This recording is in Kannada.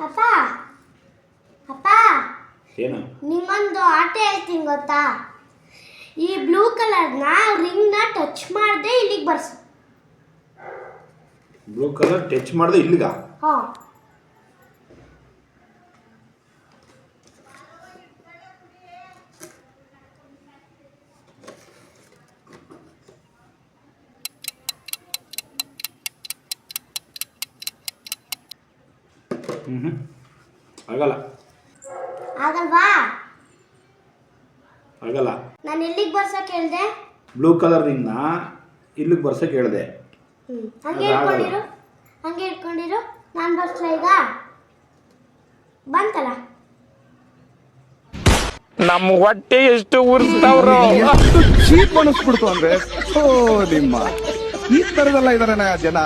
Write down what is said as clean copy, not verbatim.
ಅಪ್ಪ ಅಪ್ಪ ಏನು? ನಿಮ್ಮೊಂದು ಆಟ ಹೇಳ್ತೀನಿ ಗೊತ್ತಾ? ಈ ಬ್ಲೂ ಕಲರ್ನ ರಿಂಗ್ನ ಟಚ್ ಮಾಡದೆ ಇಲ್ಲಿಗೆ ಬರ್ಸು. ಬ್ಲೂ ಕಲರ್ ಟಚ್ ಮಾಡದೆ ಇಲ್ಲಿಗ? ಹಾಂ. ಆಗಲ್ಲ. ಆಗಲ್ವಾ? ಆಗಲ್ಲ. ನಾನು ಎಲ್ಲಿಗೆ ಬರ್ಸಕ್ಕೆ ಹೇಳಿದೆ? ಬ್ಲೂ ಕಲರ್ ರಿಂಗ್ನ ಇಲ್ಲಿಗೆ ಬರ್ಸಕ್ಕೆ ಹೇಳಿದೆ. ಹಂಗೆ ಇಟ್ಕೊಂಡಿರು. ನಾನು ಬರ್ಸ್ಲಾ ಈಗ? ಬಂತಲ್ಲ. ನಮ್ಮ ಹೊಟ್ಟೆ ಎಷ್ಟು ಉರಿಸ್ತಾವ್ರೋ. ಚೀಪ್ ಅನಿಸ್ಬಿಡ್ತು ಅಂದ್ರೆ ನಿಮ್ಮ ಈ ತರದೆಲ್ಲ ಇದಾರೆ ಜನ.